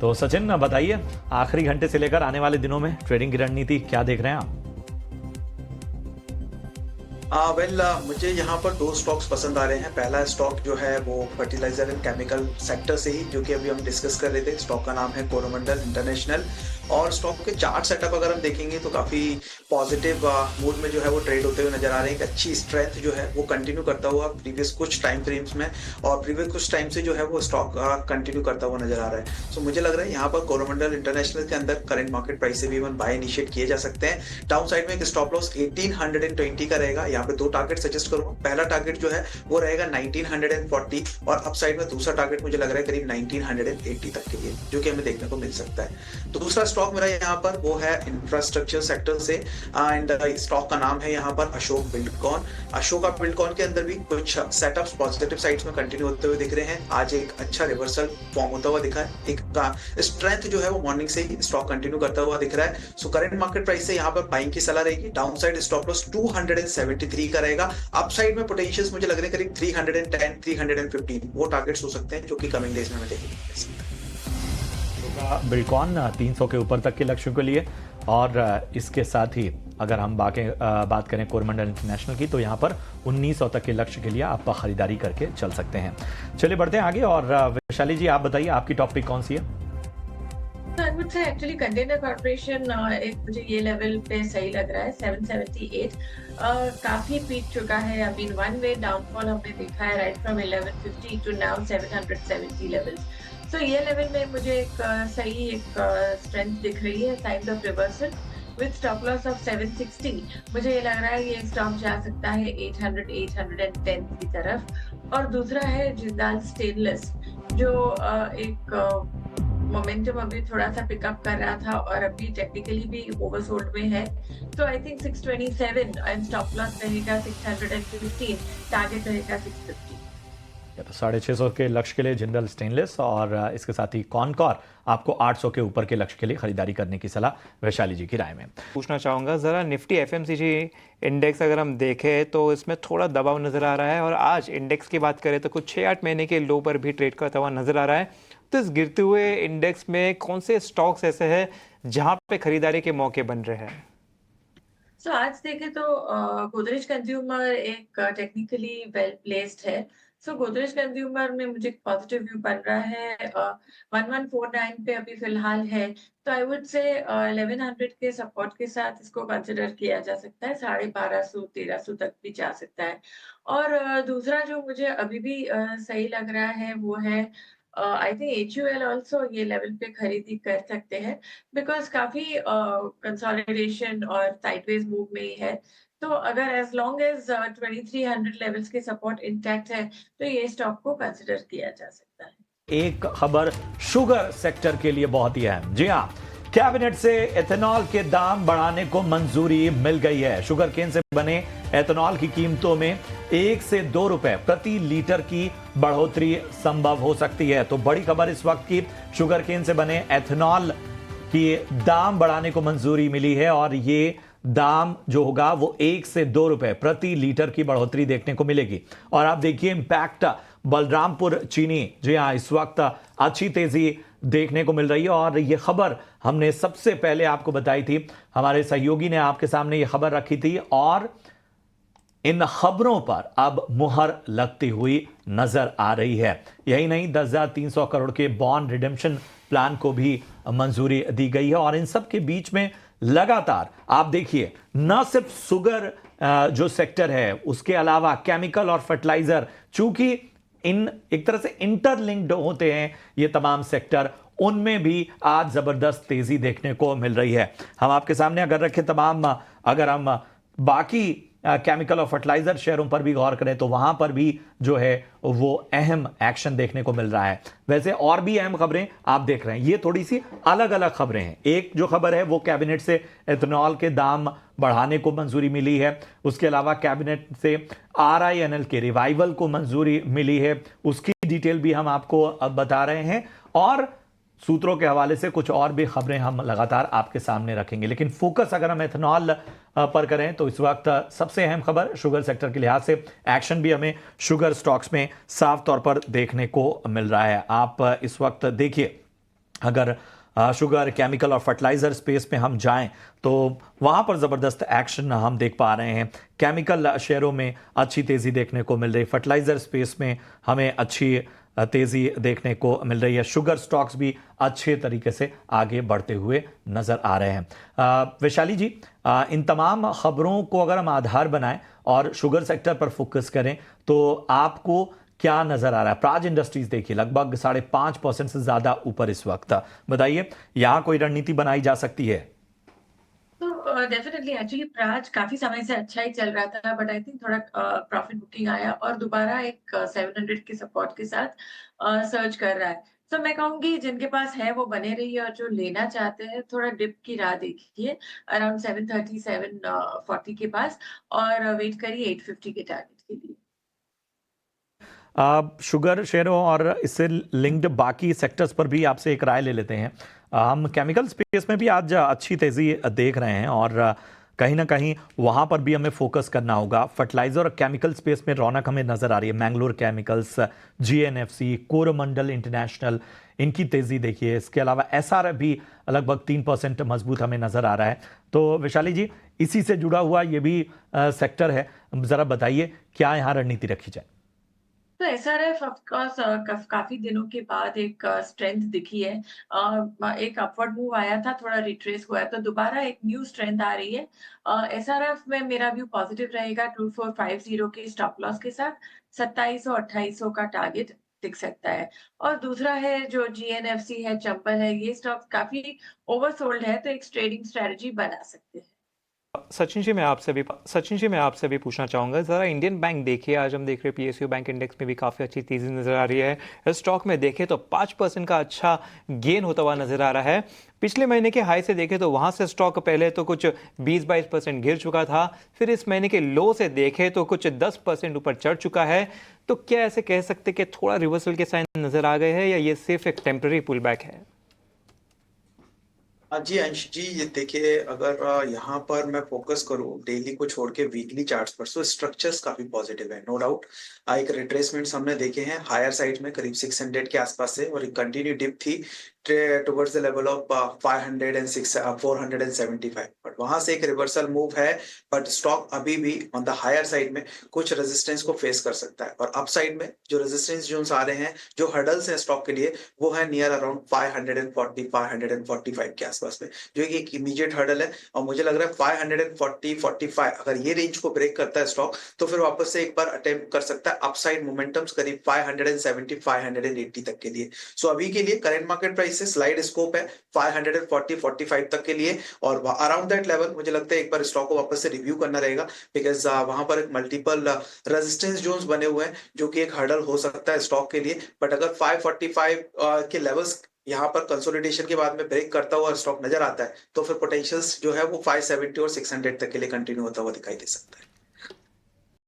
तो सचिन बताइए, आखिरी घंटे से लेकर आने वाले दिनों में ट्रेडिंग की रणनीति क्या देख रहे हैं आप? मुझे यहाँ पर दो स्टॉक्स पसंद आ रहे हैं। पहला स्टॉक जो है वो फर्टिलाइजर एंड केमिकल सेक्टर से ही, जो कि अभी हम डिस्कस कर रहे थे। स्टॉक का नाम है कोरोमंडल इंटरनेशनल, और स्टॉक के चार्ट सेटअप अगर हम देखेंगे तो काफी पॉजिटिव मूड में जो है वो ट्रेड होते हुए नजर आ रहे हैं। एक अच्छी स्ट्रेंथ जो है वो कंटिन्यू करता हुआ प्रीवियस कुछ टाइम फ्रेम्स में, और प्रीवियस कुछ टाइम से जो है वो स्टॉक कंटिन्यू करता हुआ नजर आ रहा है। सो मुझे लग रहा है यहाँ पर कोरोमंडल इंटरनेशनल के अंदर करंट मार्केट प्राइस से भी बाय इनिशिएट किए जा सकते हैं। डाउन साइड में एक स्टॉप लॉस 1820 का रहेगा। यहाँ पे दो टारगेट सजेस्ट करूंगा। पहला टारगेट जो है वो रहेगा 1940, और अप साइड में दूसरा टारगेट मुझे लग रहा है करीब 1980 तक के लिए, जो कि हमें देखने को मिल सकता है। तो दूसरा स्टॉक मेरा यहाँ पर वो है इंफ्रास्ट्रक्चर सेक्टर से, एंड स्टॉक का नाम है यहाँ पर अशोक बिल्डकॉन। अशोका बिल्डकॉन के अंदर भी कुछ सेटअप्स पॉजिटिव साइड्स में कंटिन्यू होते हुए दिख रहे हैं। आज एक अच्छा रिवर्सल फॉर्म होता हुआ दिखा है। एक स्ट्रेंथ जो है वो मॉर्निंग से ही स्टॉक कंटिन्यू करता हुआ दिख रहा है। सो करंट मार्केट प्राइस से यहाँ पर बाइंग की सलाह रहेगी। डाउन साइड स्टॉप लॉस 273 का रहेगा। अप साइड में पोटेंशियल्स मुझे लग रहे हैं करीब 310 315 वो टारगेट्स हो सकते हैं, जो कि कमिंग डेज में हमें देखेंगे। बिल्डकॉन 300 के ऊपर तक के लक्ष्यों के लिए, और इसके साथ ही अगर हम बात करें कोरोमंडल इंटरनेशनल की, तो यहाँ पर 1900 तक के लक्ष्य के लिए आप खरीदारी करके चल सकते हैं। चलिए बढ़ते हैं आगे, और वैशाली जी आप बताइए आपकी टॉपिक कौन सी है? I would say actually container corporation एक मुझे ये लेवल पे सही लग रहा है 778। काफी पीक चुका है। अभी वन वे डाउनफॉल हमने देखा है right from 1150 to now 770 levels. So ये लेवल में मुझे एक सही एक स्ट्रेंथ दिख रही है, sign of reversal with stop loss of 760। मुझे ये लग रहा है ये स्टॉक जा सकता है 800 810 की तरफ। और दूसरा है जिंदाल स्टेनलेस, जो एक मोमेंटम अभी थोड़ा सा पिकअप कर रहा था और अभी टेक्निकली भी ओवरसोल्ड में है। तो I think 627 and stop loss रहेगा 615, टारगेट रहेगा 650। तो 650 के लक्ष्य के लिए जिंदल स्टेनलेस, और इसके साथ ही कॉनकॉर आपको 800 के ऊपर के लक्ष्य के लिए खरीदारी करने की सलाह वैशाली जी की राय में। पूछना चाहूँगा ज़रा, निफ्टी एफएमसीजी इंडेक्स अगर हम देखें तो इसमें थोड़ा दबाव नज़र आ रहा है, और आज इंडेक्स की बात करें तो कुछ 6-8 महीने के लो पर भी ट्रेड करता हुआ नज़र आ रहा है। तो इस गिरते हुए इंडेक्स में कौन से स्टॉक्स ऐसे हैं जहाँ पे खरीदारी के मौके बन रहे हैं? सो आज देखें तो गोदरेज कंज्यूमर एक टेक्निकली वेल प्लेस्ड है। सो गोदरेज कंज्यूमर में मुझे पॉजिटिव व्यू बन रहा है। 1149 पे अभी फिलहाल है। तो आई वुड से 1100 के सपोर्ट के साथ इसको कंसिडर किया जा सकता है। 1250 1300 तक भी जा सकता है। और दूसरा जो मुझे अभी भी सही लग रहा है वो है आई थिंक HUL ऑल्सो ये लेवल पे खरीदी कर सकते हैं, बिकॉज काफी कंसोलिडेशन और साइडवेज मूव में ही है। तो अगर एज लॉन्ग एज 2300 लेवल्स के सपोर्ट इंटैक्ट है तो ये स्टॉक को कंसिडर किया जा सकता है। एक खबर शुगर सेक्टर के लिए बहुत ही अहम। जी हाँ, कैबिनेट से एथेनॉल के दाम बढ़ाने को मंजूरी मिल गई है। शुगर केन से बने एथेनॉल की कीमतों में 1 से 2 रुपए प्रति लीटर की बढ़ोतरी संभव हो सकती है। तो बड़ी खबर इस वक्त की, शुगर केन से बने एथेनॉल की दाम बढ़ाने को मंजूरी मिली है, और ये दाम जो होगा वो 1 से 2 रुपए प्रति लीटर की बढ़ोतरी देखने को मिलेगी। और आप देखिए इंपैक्ट बलरामपुर चीनी, जी हाँ, इस वक्त अच्छी तेजी देखने को मिल रही है, और ये खबर हमने सबसे पहले आपको बताई थी। हमारे सहयोगी ने आपके सामने ये खबर रखी थी, और इन खबरों पर अब मुहर लगती हुई नजर आ रही है। यही नहीं, 10,300 करोड़ के बॉन्ड रिडेम्पशन प्लान को भी मंजूरी दी गई है। और इन सब के बीच में लगातार आप देखिए, न सिर्फ शुगर जो सेक्टर है, उसके अलावा केमिकल और फर्टिलाइजर, चूंकि इन एक तरह से इंटरलिंक्ड होते हैं ये तमाम सेक्टर, उनमें भी आज जबरदस्त तेजी देखने को मिल रही है। हम आपके सामने अगर रखें तमाम, अगर हम बाकी केमिकल और फर्टिलाइजर शेयरों पर भी गौर करें तो वहां पर भी जो है वो अहम एक्शन देखने को मिल रहा है। वैसे और भी अहम खबरें आप देख रहे हैं, ये थोड़ी सी अलग अलग खबरें हैं। एक जो खबर है वो कैबिनेट से एथेनॉल के दाम बढ़ाने को मंजूरी मिली है, उसके अलावा कैबिनेट से RINL के रिवाइवल को मंजूरी मिली है, उसकी डिटेल भी हम आपको अब बता रहे हैं, और सूत्रों के हवाले से कुछ और भी खबरें हम लगातार आपके सामने रखेंगे। लेकिन फोकस अगर हम एथेनॉल पर करें तो इस वक्त सबसे अहम खबर शुगर सेक्टर के लिहाज से एक्शन भी हमें शुगर स्टॉक्स में साफ तौर पर देखने को मिल रहा है। आप इस वक्त देखिए, अगर शुगर, केमिकल और फर्टिलाइजर स्पेस में हम जाएं तो वहां पर ज़बरदस्त एक्शन हम देख पा रहे हैं। केमिकल शेयरों में अच्छी तेज़ी देखने को मिल रही, फर्टिलाइजर स्पेस में हमें अच्छी तेज़ी देखने को मिल रही है। शुगर स्टॉक्स भी अच्छे तरीके से आगे बढ़ते हुए नज़र आ रहे हैं। वैशाली जी, इन तमाम खबरों को अगर हम आधार बनाएं और शुगर सेक्टर पर फोकस करें तो आपको क्या नजर आ रहा है? प्राज इंडस्ट्रीज देखिए लगभग 5.5% से ज्यादा ऊपर इस वक्त। बताइए, यहां कोई रणनीति बनाई जा सकती है? तो डेफिनेटली एक्चुअली प्राज काफी समय से अच्छा ही चल रहा था, बट आई थिंक थोड़ा प्रॉफिट बुकिंग आया और दोबारा एक 700 के सपोर्ट के साथ सर्च कर रहा है। तो मैं कहूंगी जिनके पास है वो बने रहिए, और जो लेना चाहते हैं थोड़ा डिप की राह देखिए अराउंड 730 740 के पास, और वेट करिए 850 के टारगेट के लिए। शुगर शेयरों और इससे लिंक्ड बाकी सेक्टर्स पर भी आपसे एक राय ले लेते हैं। हम केमिकल स्पेस में भी आज अच्छी तेजी देख रहे हैं और कहीं ना कहीं वहां पर भी हमें फोकस करना होगा। फर्टिलाइजर और केमिकल स्पेस में रौनक हमें नजर आ रही है। Mangalore chemicals, GNFC, Coromandel international, इनकी तेजी देखिए। इसके अलावा एसआरएफ भी लगभग 3% मजबूत हमें नजर आ रहा है। तो वैशाली जी, इसी से जुड़ा हुआ ये भी सेक्टर है, जरा बताइए क्या यहाँ रणनीति रखी जाए? तो एसआरएफ ऑफकोर्स काफी दिनों के बाद एक स्ट्रेंथ दिखी है। एक अपवर्ड मूव आया था, थोड़ा रिट्रेस हुआ है, तो दोबारा एक न्यू स्ट्रेंथ आ रही है। एसआरएफ में मेरा व्यू पॉजिटिव रहेगा 2450 के स्टॉप लॉस के साथ। 2700 2800 का टारगेट दिख सकता है। और दूसरा है जो जीएनएफसी है, चंबल है, ये स्टॉक काफी ओवरसोल्ड है, तो एक ट्रेडिंग स्ट्रेटजी बना सकते हैं। सचिन जी मैं आपसे भी पूछना चाहूँगा, ज़रा इंडियन बैंक देखिए, आज हम देख रहे हैं पीएसयू बैंक इंडेक्स में भी काफ़ी अच्छी तेज़ी नज़र आ रही है। इस स्टॉक में देखें तो 5% का अच्छा गेन होता हुआ नज़र आ रहा है। पिछले महीने के हाई से देखें तो वहाँ से स्टॉक पहले तो कुछ 20-22% गिर चुका था, फिर इस महीने के लो से देखें तो कुछ 10% ऊपर चढ़ चुका है। तो क्या ऐसे कह सकते कि थोड़ा रिवर्सल के साइन नज़र आ गए हैं, या ये सिर्फ एक टेम्पररी पुल बैक है? हाँ जी अंश जी, ये देखिए अगर यहाँ पर मैं फोकस करूँ डेली को छोड़ के वीकली चार्ट्स पर, तो स्ट्रक्चर्स काफी पॉजिटिव है, नो डाउट। एक रिट्रेसमेंट हमने देखे हैं हायर साइड में करीब 600 के आसपास से, और एक कंटिन्यू डिप थी towards the level of 475, but वहां से एक रिवर्सल मूव है। बट स्टॉक अभी भी ऑन द हायर साइड में कुछ रेजिस्टेंस को फेस कर सकता है, और अप साइड में जो रेजिस्टेंस जोन्स आ रहे हैं, जो हर्डल्स हैं स्टॉक के लिए, वो है नियर अराउंड 540 545 के आसपास में, जो कि एक इमीडिएट हर्डल है। और मुझे लग रहा है 540 45 अगर ये रेंज को ब्रेक करता है स्टॉक, तो फिर वापस से एक बार अटेम्प्ट कर सकता है अपसाइड मोमेंटम्स करीब 570 580 तक के लिए। सो अभी के लिए करंट मार्केट प्राइस से स्लाइड स्कोप है 540 45 तक के लिए, और अराउंड दैट लेवल मुझे लगता है एक बार स्टॉक को वापस से रिव्यू करना रहेगा, बिकॉज वहां पर एक मल्टीपल रेजिस्टेंस जोन्स बने हुए हैं, जो कि एक हर्डल हो सकता है स्टॉक के लिए। बट अगर 545 के लेवल्स यहाँ पर कंसोलिडेशन के बाद में ब्रेक करता हुआ स्टॉक नजर आता है, तो फिर पोटेंशियल्स जो है वो 570 और 600 तक के लिए कंटिन्यू होता हुआ दिखाई दे सकता है।